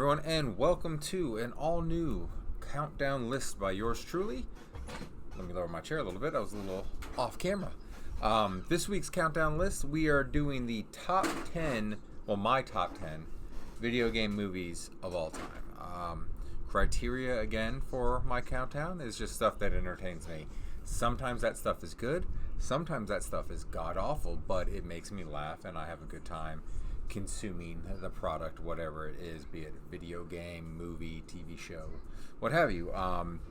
everyone, and welcome to an all-new countdown list by yours truly. Let me lower my chair a little bit. I was a little off camera. This week's countdown list, we are doing the top 10, well, my top 10 video game movies of all time. Criteria, again, for my countdown is just stuff that entertains me. Sometimes that stuff is good. Sometimes that stuff is god-awful, but it makes me laugh and I have a good time consuming the product, whatever it is, be it video game, movie, TV show, what have you. And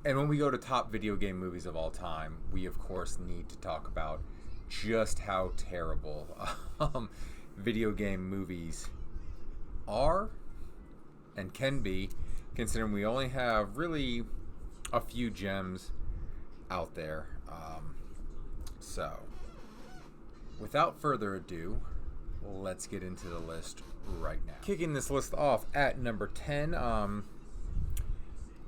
when we go to top video game movies of all time, we of course need to talk about just how terrible video game movies are and can be, considering we only have really a few gems out there. So without further ado, let's get into the list right now. Kicking this list off at number 10. I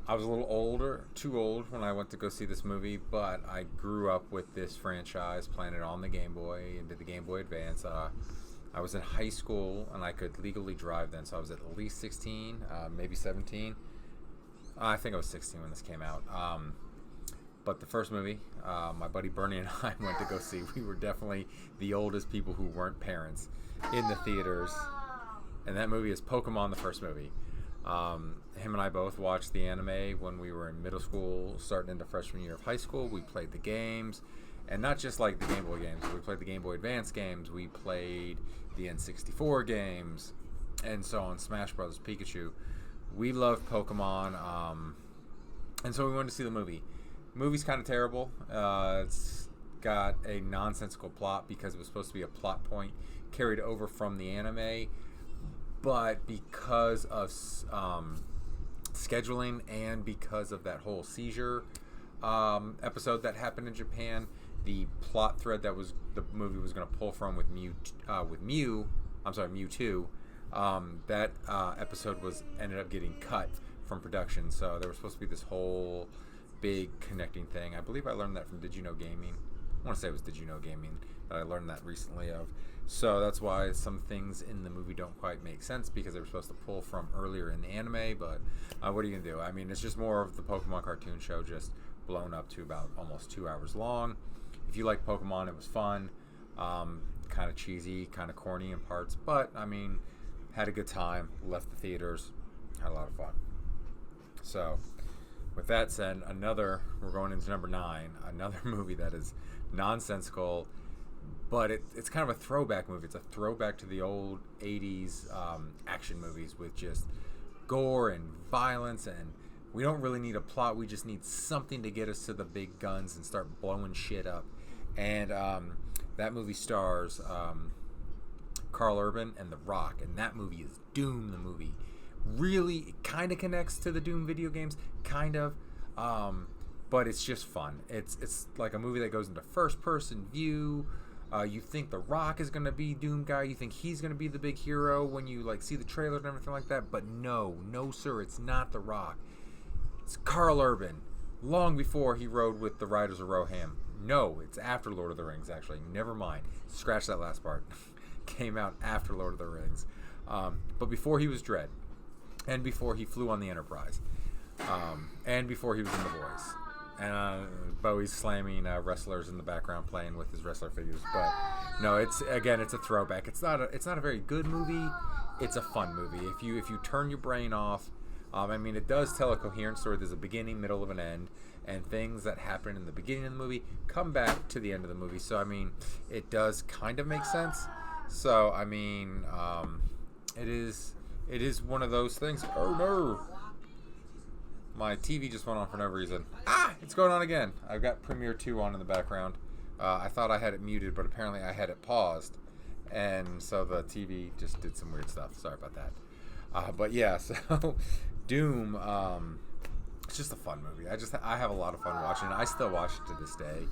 was a little too old when I went to go see this movie, but I grew up with this franchise, playing it on the Game Boy and did the Game Boy Advance. I was in high school and I could legally drive then, so I was at least 16, maybe 17. I think I was 16 when this came out. But the first movie, my buddy Bernie and I went to go see. We were definitely the oldest people who weren't parents in the theaters. And that movie is Pokemon, the first movie. Him and I both watched the anime when we were in middle school, starting into freshman year of high school. We played the games, and not just like the Game Boy games. We played the Game Boy Advance games. We played the N64 games, and so on, Smash Bros. Pikachu. We loved Pokemon, and so we went to see the movie. Movie's kind of terrible. It's got a nonsensical plot because it was supposed to be a plot point carried over from the anime, but because of scheduling and because of that whole seizure episode that happened in Japan, the plot thread that was the movie was going to pull from with Mewtwo, that episode ended up getting cut from production. So there was supposed to be this whole big connecting thing. I believe I learned that from Did You Know Gaming. I want to say it was Did You Know Gaming that I learned that recently of. So that's why some things in the movie don't quite make sense, because they were supposed to pull from earlier in the anime, but what are you going to do? I mean, it's just more of the Pokemon cartoon show just blown up to about almost 2 hours long. If you like Pokemon, it was fun. Kind of cheesy, kind of corny in parts, but I mean, had a good time, left the theaters, had a lot of fun. So with that said, we're going into number 9, another movie that is nonsensical, but it's kind of a throwback movie. It's a throwback to the old 80s action movies with just gore and violence, and we don't really need a plot. We just need something to get us to the big guns and start blowing shit up. And that movie stars Carl Urban and The Rock, and that movie is Doom, the movie. Really, it kind of connects to the Doom video games, kind of, but it's just fun. It's like a movie that goes into first-person view. You think The Rock is going to be Doom guy. You think he's going to be the big hero when you like see the trailer and everything like that. But no, sir, it's not The Rock. It's Carl Urban, long before he rode with the Riders of Rohan. No, it's after Lord of the Rings, actually. Never mind. Scratch that last part. Came out after Lord of the Rings. But before he was Dredd. And before he flew on the Enterprise. And before he was in The Boys. And Bowie's slamming wrestlers in the background playing with his wrestler figures. But no, it's a throwback. It's not a very good movie. It's a fun movie. If you turn your brain off, I mean, it does tell a coherent story. There's a beginning, middle, and an end, and things that happen in the beginning of the movie come back to the end of the movie. So I mean, it does kind of make sense. So I mean, it is one of those things. Oh no! My TV just went on for no reason. It's going on again. I've got Premiere 2 on in the background. I thought I had it muted, but apparently I had it paused. And so the TV just did some weird stuff. Sorry about that. But yeah, so Doom, it's just a fun movie. I have a lot of fun watching it. I still watch it to this day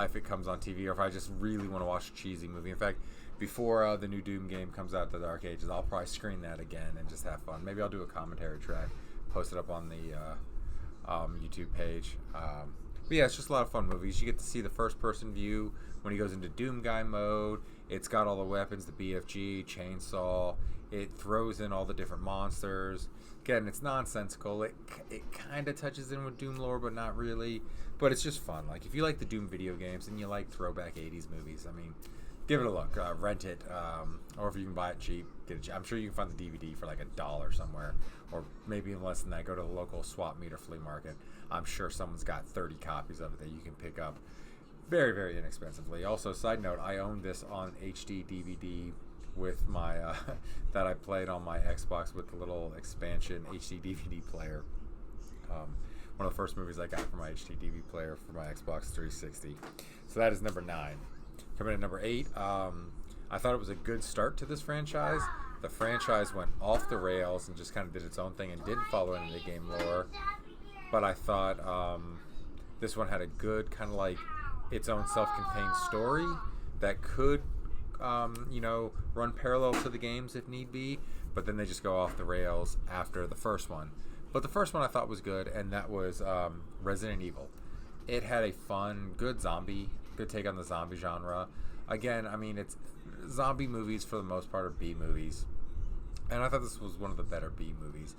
if it comes on TV, or if I just really want to watch a cheesy movie. In fact, before the new Doom game comes out to the Dark Ages, I'll probably screen that again and just have fun. Maybe I'll do a commentary track, post it up on the YouTube page. But yeah, it's just a lot of fun movies. You get to see the first person view when he goes into Doom Guy mode. It's got all the weapons, the BFG, chainsaw. It throws in all the different monsters. Again, it's nonsensical. It kind of touches in with Doom lore, but not really. But it's just fun. Like, if you like the Doom video games and you like throwback 80s movies, I mean, give it a look. Rent it. Or if you can buy it cheap, get it cheap. I'm sure you can find the DVD for like $1 somewhere. Or maybe even less than that. Go to the local swap meet or flea market. I'm sure someone's got 30 copies of it that you can pick up very, very inexpensively. Also, side note, I own this on HD DVD with my that I played on my Xbox with the little expansion HD DVD player. One of the first movies I got for my HD DVD player for my Xbox 360. So that is number 9. Coming in at number 8, I thought it was a good start to this franchise. The franchise went off the rails and just kind of did its own thing and didn't follow any of the game lore. But I thought this one had a good kind of like its own self-contained story that could, run parallel to the games if need be. But then they just go off the rails after the first one. But the first one I thought was good, and that was Resident Evil. It had a fun, good take on the zombie genre. Again, I mean, it's zombie movies for the most part are B movies. And I thought this was one of the better B movies.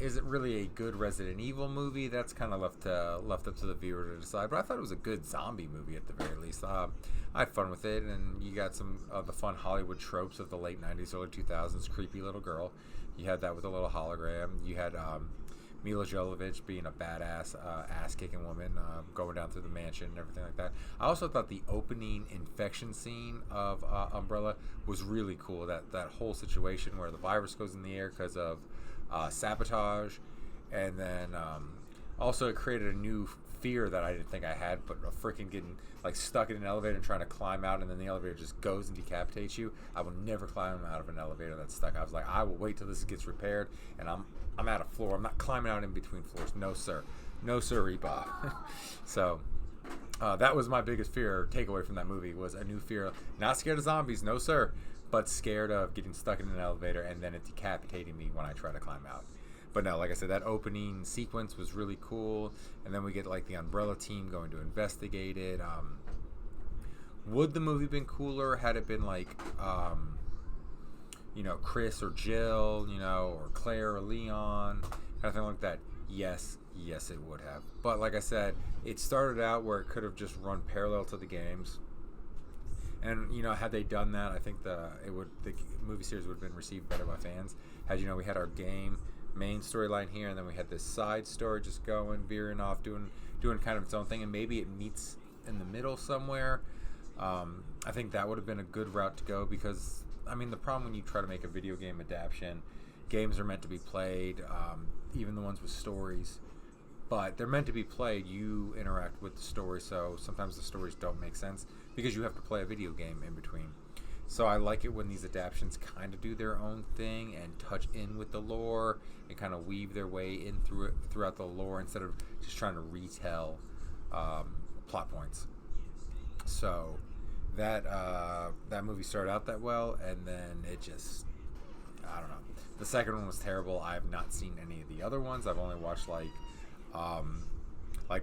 Is it really a good Resident Evil movie? That's kind of left up to the viewer to decide. But I thought it was a good zombie movie at the very least. I had fun with it, and you got some of the fun Hollywood tropes of the late 90s, early 2000s. Creepy little girl. You had that with a little hologram. You had Mila Jovovich being a badass, ass-kicking woman, going down through the mansion and everything like that. I also thought the opening infection scene of Umbrella was really cool. That whole situation where the virus goes in the air because of sabotage, and then also it created a new fear that I didn't think I had, but freaking getting like stuck in an elevator and trying to climb out, and then the elevator just goes and decapitates you. I will never climb out of an elevator that's stuck. I was like, I will wait till this gets repaired, and I'm at a floor. I'm not climbing out in between floors. No sir, no sir, Bob. So that was my biggest fear. Takeaway from that movie was a new fear. Not scared of zombies, no sir, but scared of getting stuck in an elevator and then it decapitating me when I try to climb out. But no, like I said, that opening sequence was really cool. And then we get like the Umbrella team going to investigate it. Would the movie been cooler had it been like, Chris or Jill, or Claire or Leon, kind of thing like that? Yes, it would have. But like I said, it started out where it could have just run parallel to the games. And had they done that, I think the movie series would have been received better by fans. Had we had our game main storyline here, and then we had this side story just veering off, doing kind of its own thing, and maybe it meets in the middle somewhere. I think that would have been a good route to go, because I mean, the problem when you try to make a video game adaptation, games are meant to be played, even the ones with stories, but they're meant to be played. You interact with the story, so sometimes the stories don't make sense because you have to play a video game in between. So I like it when these adaptions kind of do their own thing and touch in with the lore and kind of weave their way in throughout the lore instead of just trying to retell plot points. So that movie started out that well, and then it just, I don't know. The second one was terrible. I have not seen any of the other ones. I've only watched like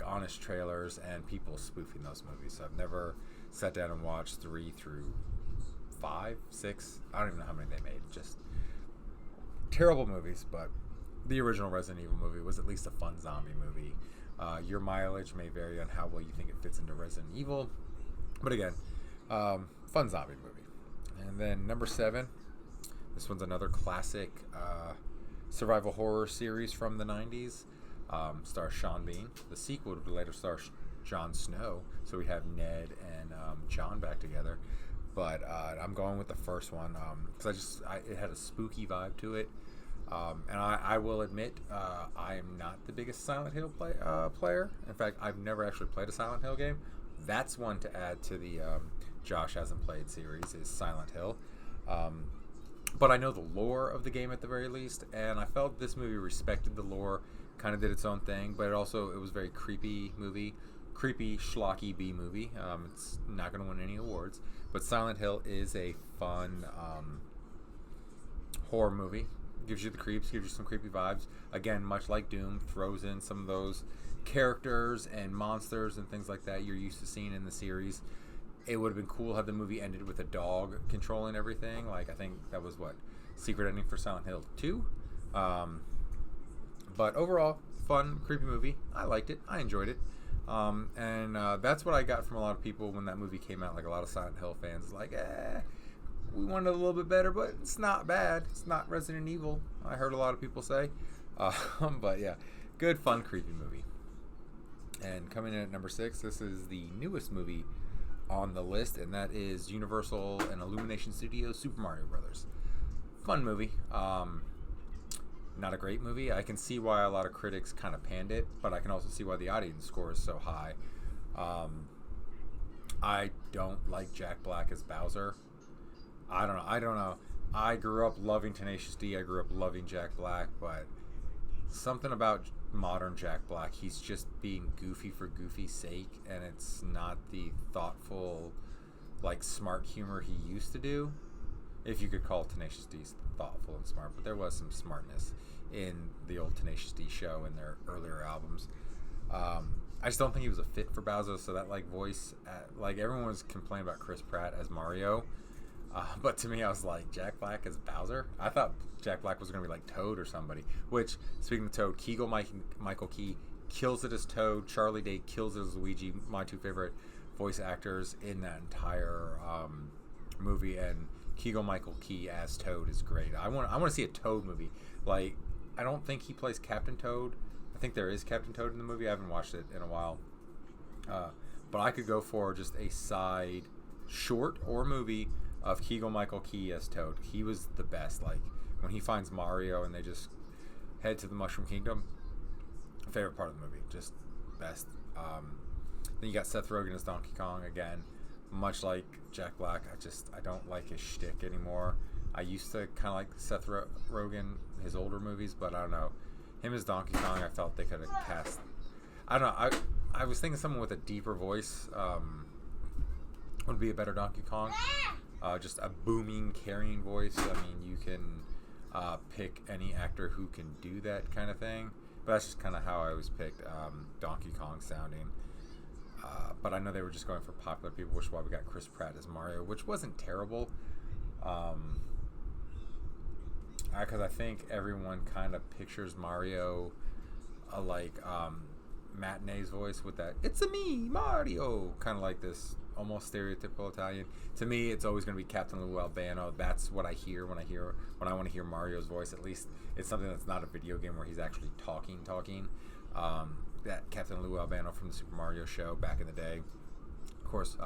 honest trailers and people spoofing those movies. So I've never sat down and watched 3 through 5, 6. I don't even know how many they made. Just terrible movies. But the original Resident Evil movie was at least a fun zombie movie. Your mileage may vary on how well you think it fits into Resident Evil. But again, fun zombie movie. And then number 7. This one's another classic survival horror series from the 90s. Stars Sean Bean. The sequel would later star Jon Snow. So we have Ned and John back together. But I'm going with the first one because it had a spooky vibe to it. And I will admit, I am not the biggest Silent Hill player. In fact, I've never actually played a Silent Hill game. That's one to add to the Josh hasn't played series is Silent Hill. But I know the lore of the game at the very least, and I felt this movie respected the lore, kind of did its own thing, but it was a very creepy movie, creepy schlocky B movie. It's not going to win any awards, but Silent Hill is a fun horror movie. Gives you the creeps, gives you some creepy vibes. Again, much like Doom, throws in some of those characters and monsters and things like that you're used to seeing in the series. It would have been cool had the movie ended with a dog controlling everything. Like, I think that was what secret ending for Silent Hill 2. But overall, fun, creepy movie. I liked it. I enjoyed it. And that's what I got from a lot of people when that movie came out. Like, a lot of Silent Hill fans, like, we wanted it a little bit better, but it's not bad. It's not Resident Evil, I heard a lot of people say. But yeah, good, fun, creepy movie. And coming in at number 6, this is the newest movie on the list, and that is Universal and Illumination Studios' Super Mario Brothers. Fun movie. Not a great movie. I can see why a lot of critics kind of panned it, but I can also see why the audience score is so high. I don't like Jack Black as Bowser. I don't know. I grew up loving Tenacious D. I grew up loving Jack Black, but something about modern Jack Black, he's just being goofy for goofy's sake, and it's not the thoughtful, like, smart humor he used to do. If you could call Tenacious D thoughtful and smart, but there was some smartness in the old Tenacious D show and their earlier albums. I just don't think he was a fit for Bowser, so that, like, voice, like, everyone was complaining about Chris Pratt as Mario, but to me, I was like, Jack Black as Bowser? I thought Jack Black was going to be like Toad or somebody, which, speaking of Toad, Michael Key kills it as Toad, Charlie Day kills it as Luigi, my two favorite voice actors in that entire movie, and Keegan-Michael Key as Toad is great. I want to see a Toad movie. Like, I don't think he plays Captain Toad. I think there is Captain Toad in the movie. I haven't watched it in a while. But I could go for just a side short or movie of Keegan-Michael Key as Toad. He was the best. Like, when he finds Mario and they just head to the Mushroom Kingdom, favorite part of the movie. Just best. Then you got Seth Rogen as Donkey Kong again. Much like Jack Black, I don't like his shtick anymore. I used to kind of like Seth Rogen, his older movies, but I don't know. Him as Donkey Kong, I felt they could have cast. I don't know. I was thinking someone with a deeper voice would be a better Donkey Kong. Just a booming, carrying voice. I mean, you can pick any actor who can do that kind of thing. But that's just kind of how I always picked Donkey Kong sounding. But I know they were just going for popular people, which is why we got Chris Pratt as Mario, which wasn't terrible. Because I think everyone kind of pictures Mario like Matinee's voice with that "It's-a me, Mario," kind of like this almost stereotypical Italian. To me, it's always going to be Captain Lou Albano. That's what I hear when I want to hear Mario's voice. At least it's something that's not a video game where he's actually talking. That Captain Lou Albano from the Super Mario show back in the day. Of course,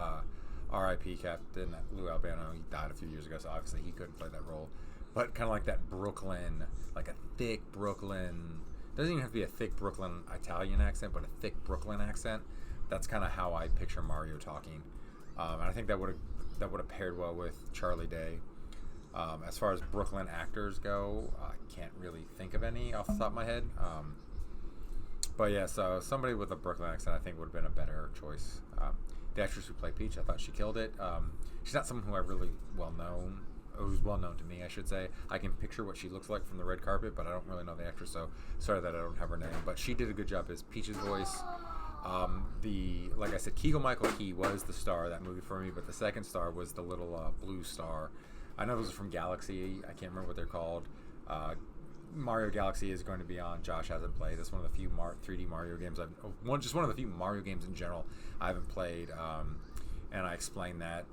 R.I.P. Captain Lou Albano. He died a few years ago, so obviously he couldn't play that role. But kind of like that Brooklyn, like a thick Brooklyn. Doesn't even have to be a thick Brooklyn Italian accent, but a thick Brooklyn accent. That's kind of how I picture Mario talking, and I think that would have paired well with Charlie Day. As far as Brooklyn actors go, I can't really think of any off the top of my head. But yeah, so somebody with a Brooklyn accent I think would have been a better choice. The actress who played Peach, I thought she killed it. She's not someone who I really who's well known to me, I should say. I can picture what she looks like from the red carpet, but I don't really know the actress, so sorry that I don't have her name. But she did a good job as Peach's voice. Like I said, Keegan-Michael Key was the star of that movie for me, but the second star was the little blue star. I know those are from Galaxy. I can't remember what they're called. Mario Galaxy is going to be on. Josh hasn't played. It's one of the few 3D Mario games just one of the few Mario games in general I haven't played. And I explained that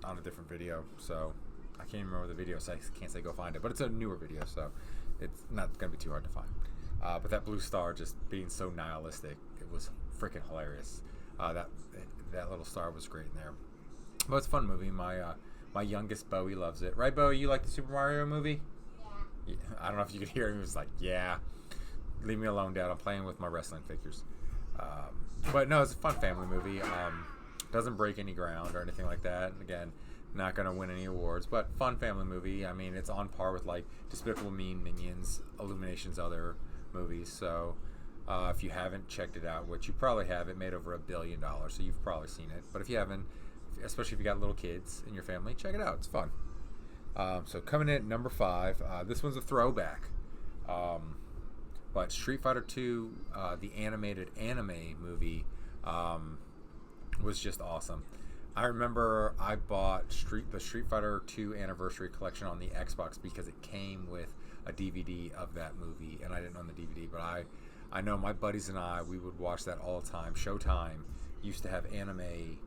on a different video, so I can't remember the video, so I can't say go find it. But it's a newer video, so it's not going to be too hard to find. But that blue star just being so nihilistic, it was freaking hilarious. That little star was great in there. But it's a fun movie. My youngest Bowie loves it. Right, Bowie? You like the Super Mario movie? Yeah. I don't know if you could hear him. He was like, yeah. Leave me alone, Dad. I'm playing with my wrestling figures. But no, it's a fun family movie. Doesn't break any ground or anything like that. Again, not going to win any awards, but fun family movie. I mean, it's on par with like Despicable Me, Minions, Illumination's other movies. So if you haven't checked it out, which you probably have, it made over $1 billion, so you've probably seen it. But if you haven't, especially if you got little kids in your family, check it out. It's fun. So coming in at number 5, this one's a throwback. But Street Fighter 2, the animated anime movie, was just awesome. I remember I bought the Street Fighter 2 Anniversary Collection on the Xbox because it came with a DVD of that movie, and I didn't own the DVD, but I know my buddies and we would watch that all the time. Showtime used to have anime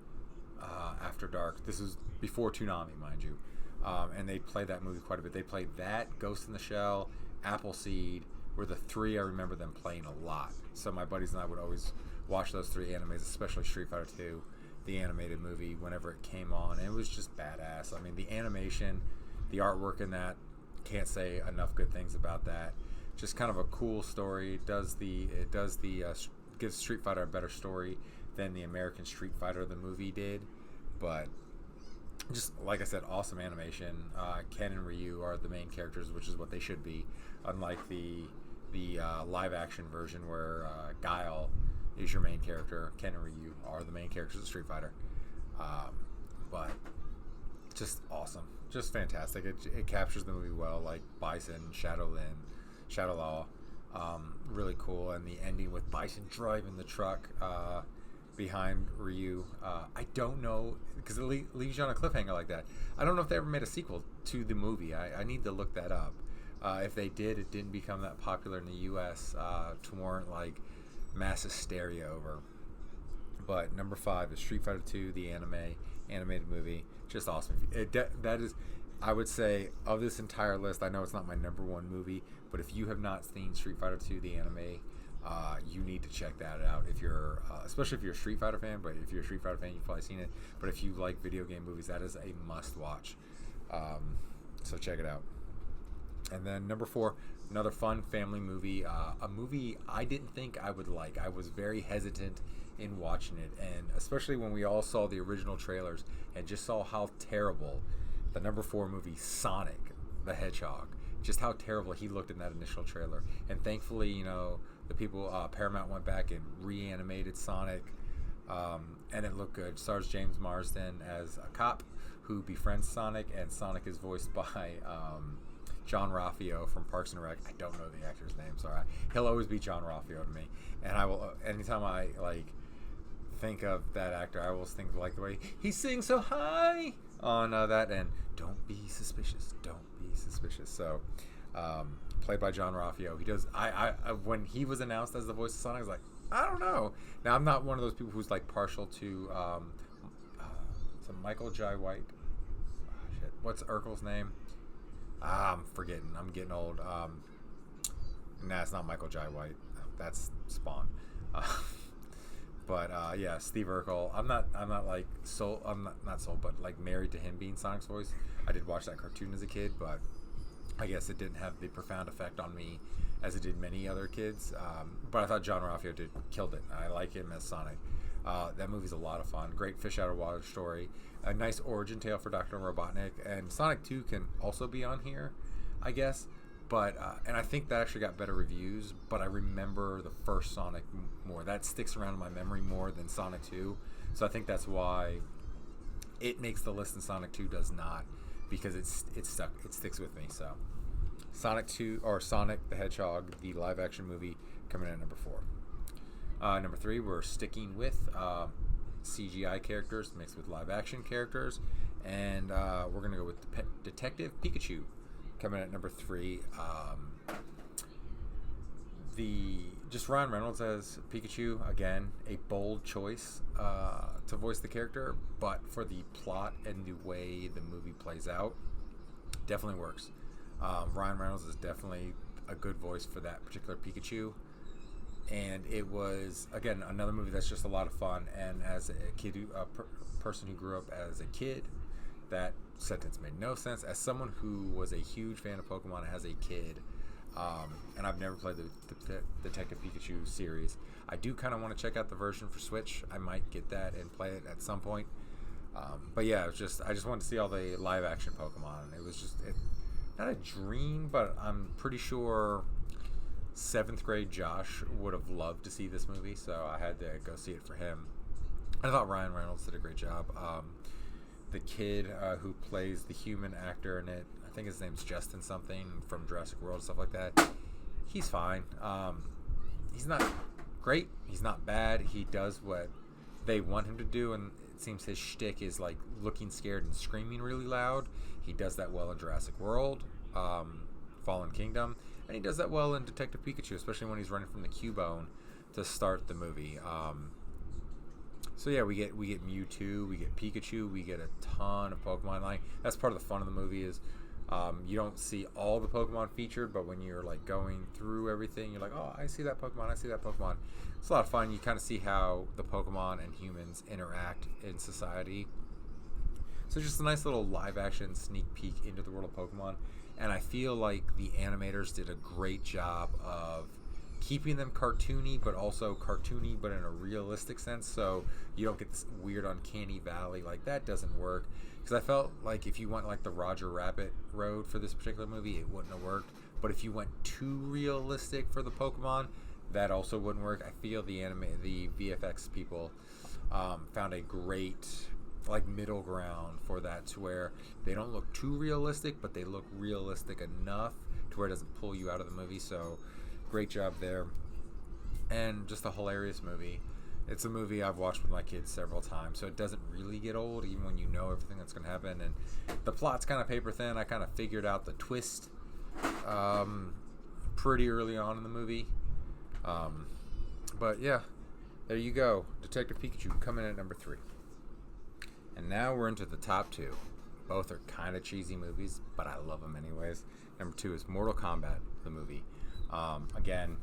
after dark. This was before Toonami, mind you, and they played that movie quite a bit. They played that, Ghost in the Shell, Appleseed, were the three I remember them playing a lot. So my buddies and I would always watch those three animes, especially Street Fighter 2, the animated movie, whenever it came on. And it was just badass. I mean, the animation, the artwork in that, can't say enough good things about that. Just kind of a cool story. It gives Street Fighter a better story than the American Street Fighter the movie did. But just like I said, awesome animation. Ken and Ryu are the main characters, which is what they should be, unlike the live action version where Guile is your main character. Ken and Ryu are the main characters of Street Fighter. But just awesome, just fantastic. It captures the movie well, like Bison, Shadow Law, really cool. And the ending with Bison driving the truck behind Ryu. I don't know, because it leaves you on a cliffhanger like that. I don't know if they ever made a sequel to the movie. I need to look that up. If they did, it didn't become that popular in the U.S. To warrant like mass hysteria over. But number 5 is Street Fighter 2, the animated movie. Just awesome. That is, I would say, of this entire list, I know it's not my number 1 movie, but if you have not seen Street Fighter 2, the anime, you need to check that out. If you're, especially if you're a Street Fighter fan, but if you're a Street Fighter fan, you've probably seen it. But if you like video game movies, that is a must-watch. So check it out. And then number 4, another fun family movie. A movie I didn't think I would like. I was very hesitant in watching it, and especially when we all saw the original trailers and just saw how terrible the number 4 movie, Sonic the Hedgehog, just how terrible he looked in that initial trailer. And thankfully, you know, the people, Paramount went back and reanimated Sonic, and it looked good. Stars James Marsden as a cop who befriends Sonic, and Sonic is voiced by John Ralphio from Parks and Rec. I don't know the actor's name, so he'll always be John Ralphio to me. And I will, anytime I think of that actor, I always think like the way he sings so high on that, and don't be suspicious, so played by John Ralphio. He does, I when he was announced as the voice of Sonic, I was like, I don't know. Now, I'm not one of those people who's like partial to Michael Jai White. Shit, what's Urkel's name? I'm forgetting. I'm getting old. Nah, it's not Michael Jai White. That's Spawn. But yeah, Steve Urkel. I'm not like sold. I'm not sold, but like married to him being Sonic's voice. I did watch that cartoon as a kid, but I guess it didn't have the profound effect on me as it did many other kids. But I thought John Ralphio killed it. I like him as Sonic. That movie's a lot of fun. Great fish out of water story. A nice origin tale for Dr. Robotnik. And Sonic 2 can also be on here, I guess. But and I think that actually got better reviews. But I remember the first Sonic more. That sticks around in my memory more than Sonic 2. So I think that's why it makes the list and Sonic 2 does not, because it's stuck. It sticks with me. So Sonic 2, or Sonic the Hedgehog, the live action movie, coming in at number 4. Number 3, we're sticking with CGI characters mixed with live action characters, and we're gonna go with Detective Pikachu, coming at number 3. Just Ryan Reynolds as Pikachu, again, a bold choice to voice the character, but for the plot and the way the movie plays out, definitely works. Ryan Reynolds is definitely a good voice for that particular Pikachu. And it was, again, another movie that's just a lot of fun. And as a kid, person who grew up as a kid, that sentence made no sense. As someone who was a huge fan of Pokemon as a kid, and I've never played the Detective Pikachu series, I do kind of want to check out the version for Switch. I might get that and play it at some point. But yeah, I just wanted to see all the live action Pokemon. It was just not a dream, but I'm pretty sure 7th grade Josh would have loved to see this movie, so I had to go see it for him. I thought Ryan Reynolds did a great job. The kid who plays the human actor in it, I think his name's Justin something from Jurassic World, stuff like that. he's fine. He's not great. He's not bad. He does what they want him to do, and it seems his shtick is like looking scared and screaming really loud. He does that well in Jurassic World, Fallen Kingdom, and he does that well in Detective Pikachu, especially when he's running from the Cubone to start the movie. So yeah, we get Mewtwo, we get Pikachu, we get a ton of Pokemon. Like that's part of the fun of the movie is you don't see all the Pokemon featured, but when you're like going through everything, you're like, oh, I see that Pokemon, I see that Pokemon. It's a lot of fun. You kind of see how the Pokemon and humans interact in society. So just a nice little live action sneak peek into the world of Pokemon. And I feel like the animators did a great job of keeping them cartoony, but also cartoony, but in a realistic sense. So you don't get this weird uncanny valley. Like that doesn't work. Because I felt like if you went like the Roger Rabbit road for this particular movie, it wouldn't have worked. But if you went too realistic for the Pokemon, that also wouldn't work. I feel the VFX people found a great like middle ground for that, to where they don't look too realistic, but they look realistic enough to where it doesn't pull you out of the movie. So great job there. And just a hilarious movie. It's a movie I've watched with my kids several times, so it doesn't really get old, even when you know everything that's going to happen. And the plot's kind of paper thin. I kind of figured out the twist pretty early on in the movie. But yeah, there you go. Detective Pikachu coming in at number 3. And now we're into the top 2. Both are kind of cheesy movies, but I love them anyways. Number 2 is Mortal Kombat, the movie. Again,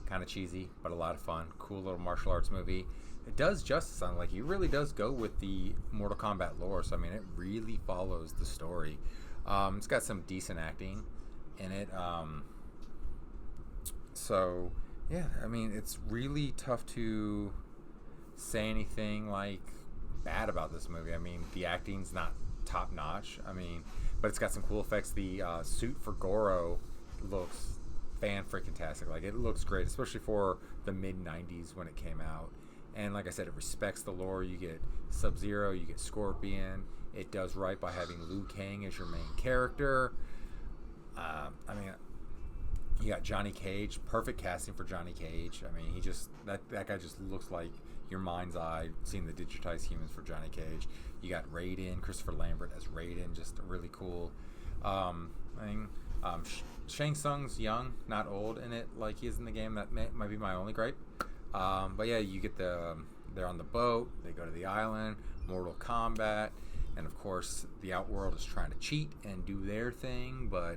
kind of cheesy, but a lot of fun. Cool little martial arts movie. It does justice on, like, it really does go with the Mortal Kombat lore. So, I mean, it really follows the story. It's got some decent acting in it. So, yeah, I mean, it's really tough to say anything, like, bad about this movie. I mean, the acting's not top notch. I mean, but it's got some cool effects. The suit for Goro looks fan-freaking-tastic. Like, it looks great, especially for the mid-90s when it came out. And like I said, it respects the lore. You get Sub-Zero, you get Scorpion. It does right by having Liu Kang as your main character. I mean, you got Johnny Cage. Perfect casting for Johnny Cage. I mean, he just that guy just looks like your mind's eye seeing the digitized humans for Johnny Cage. You got Raiden, Christopher Lambert as Raiden, just really cool. Shang Tsung's young, not old in it like he is in the game. That might be my only gripe. But yeah, you get they're on the boat, they go to the island, Mortal Kombat, and of course the Outworld is trying to cheat and do their thing, but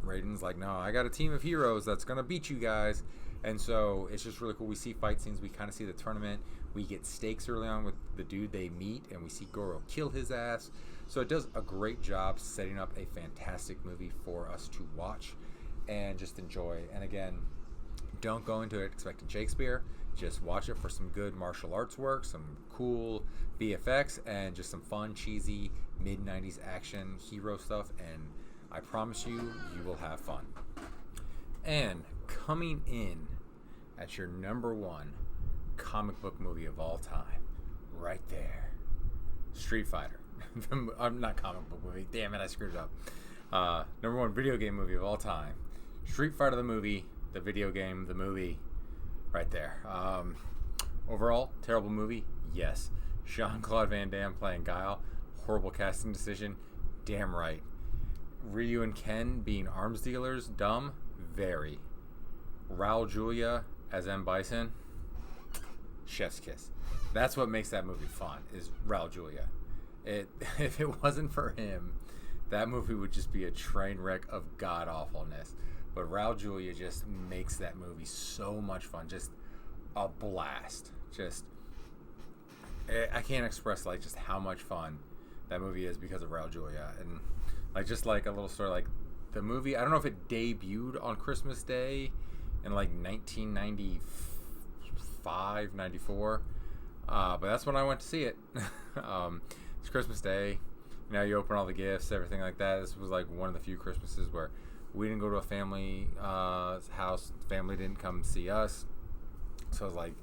Raiden's like, no, I got a team of heroes that's gonna beat you guys. And so it's just really cool. We see fight scenes, we kind of see the tournament, we get stakes early on with the dude they meet, and we see Goro kill his ass. So it does a great job setting up a fantastic movie for us to watch and just enjoy. And again, don't go into it expecting Shakespeare. Just watch it for some good martial arts work, some cool VFX, and just some fun, cheesy mid-90s action hero stuff. And I promise you, you will have fun. And coming in at your number 1 comic book movie of all time, right there, Street Fighter. I'm not comic book movie. Damn it, I screwed it up. Number 1 video game movie of all time, Street Fighter the movie, the video game, the movie, right there. Overall, terrible movie, yes. Jean-Claude Van Damme playing Guile, horrible casting decision, damn right. Ryu and Ken being arms dealers, dumb, very. Raul Julia as M. Bison, chef's kiss. That's what makes that movie fun, is Raul Julia. If it wasn't for him, that movie would just be a train wreck of god-awfulness. But Raul Julia just makes that movie so much fun. Just a blast. I can't express like just how much fun that movie is because of Raul Julia. And like just like a little story, like the movie, I don't know if it debuted on Christmas Day in like 1995, 94. But that's when I went to see it. It's Christmas Day. You know, you open all the gifts, everything like that. This was like one of the few Christmases where we didn't go to a family house. Family didn't come see us. So it was like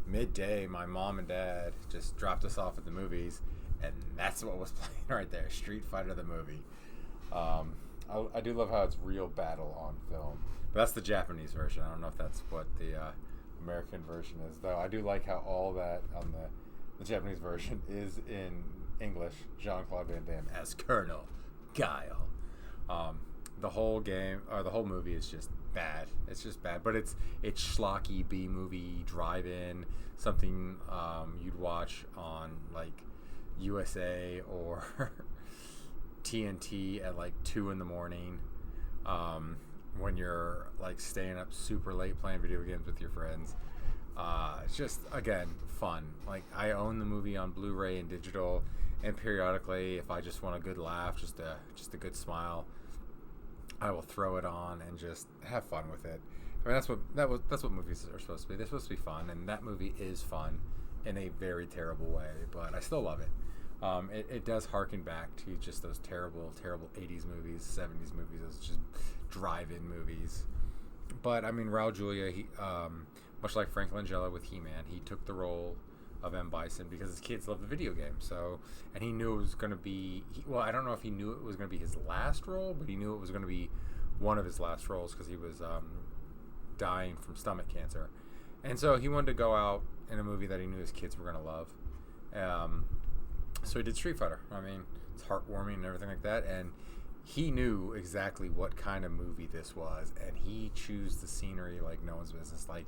midday, my mom and dad just dropped us off at the movies, and that's what was playing right there, Street Fighter the movie. I do love how it's real battle on film. But that's the Japanese version. I don't know if that's what the American version is, though. I do like how all that on the Japanese version is in English. Jean-Claude Van Damme as Colonel Guile. The whole game or the whole movie is just bad. It's just bad, but it's schlocky B movie drive-in, something you'd watch on like USA or TNT at like 2 in the morning when you're like staying up super late playing video games with your friends. It's just, again, fun. Like, I own the movie on Blu-ray and digital, and periodically, if I just want a good laugh, just a good smile, I will throw it on and just have fun with it. I mean, that's what movies are supposed to be. They're supposed to be fun, and that movie is fun in a very terrible way, but I still love it. It does harken back to just those terrible 80s movies, 70s movies, those just drive-in movies. But, I mean, Raul Julia, he, much like Frank Langella with He-Man, he took the role of M. Bison because his kids love the video game. So, and he knew it was going to be, well, I don't know if he knew it was going to be his last role, but he knew it was going to be one of his last roles because he was dying from stomach cancer. And so he wanted to go out in a movie that he knew his kids were going to love. So he did Street Fighter. I mean, it's heartwarming and everything like that. And he knew exactly what kind of movie this was. And he chose the scenery like no one's business. Like,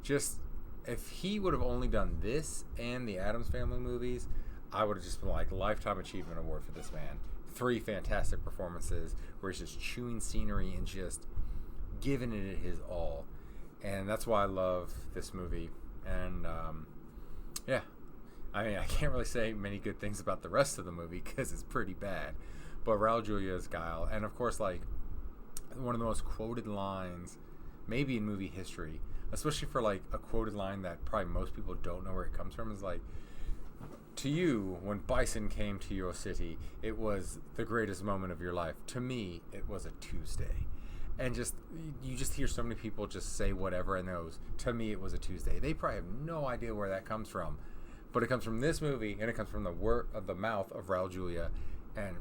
just, if he would have only done this and the Addams Family movies, I would have just been like, Lifetime Achievement Award for this man. 3 fantastic performances where he's just chewing scenery and just giving it his all. And that's why I love this movie. And, yeah. I mean, I can't really say many good things about the rest of the movie because it's pretty bad. But Raul Julia's Guile, and of course, like, one of the most quoted lines, maybe in movie history, especially for, like, a quoted line that probably most people don't know where it comes from, is like, to you, when Bison came to your city, it was the greatest moment of your life. To me, it was a Tuesday. And just, you just hear so many people just say whatever and those, to me, it was a Tuesday. They probably have no idea where that comes from. But it comes from this movie, and it comes from the mouth of Raul Julia, and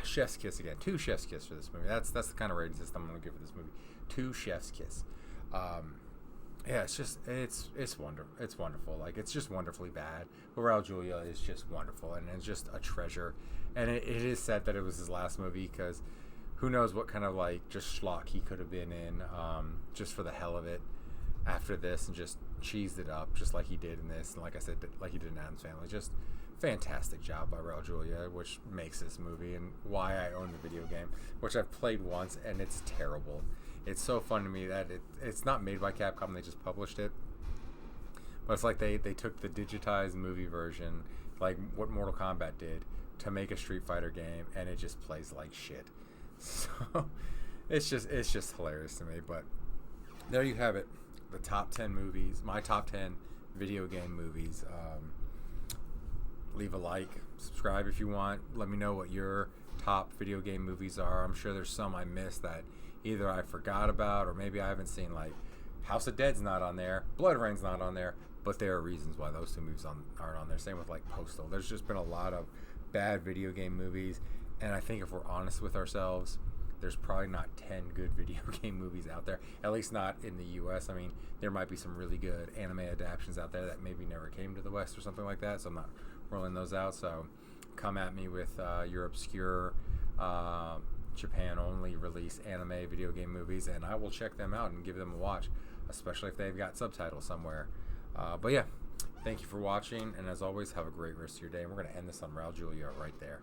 chef's kiss again. 2 chef's kiss for this movie. That's the kind of rating system I'm going to give for this movie. 2 chef's kiss. Yeah, it's just it's wonderful. It's wonderful. Like, it's just wonderfully bad. But Raul Julia is just wonderful, and it's just a treasure. And it is sad that it was his last movie because who knows what kind of like just schlock he could have been in, just for the hell of it. After this, and just cheesed it up just like he did in this, and like I said, like he did in Addams Family. Just fantastic job by Raul Julia, which makes this movie and why I own the video game, which I've played once, and it's terrible. It's so fun to me that it's not made by Capcom, they just published it. But it's like they took the digitized movie version, like what Mortal Kombat did, to make a Street Fighter game, and it just plays like shit. So it's just hilarious to me. But there you have it. The top 10 movies, my top 10 video game movies. Leave a like, subscribe if you want. Let me know what your top video game movies are. I'm sure there's some I missed that either I forgot about or maybe I haven't seen. Like House of Dead's not on there, Blood Rain's not on there, but there are reasons why those 2 movies aren't on there. Same with like Postal. There's just been a lot of bad video game movies, and I think if we're honest with ourselves, there's probably not 10 good video game movies out there, at least not in the U.S. I mean, there might be some really good anime adaptations out there that maybe never came to the West or something like that, so I'm not rolling those out. So come at me with your obscure Japan-only release anime video game movies, and I will check them out and give them a watch, especially if they've got subtitles somewhere. But yeah, thank you for watching, and as always, have a great rest of your day. And we're going to end this on Raul Julia right there.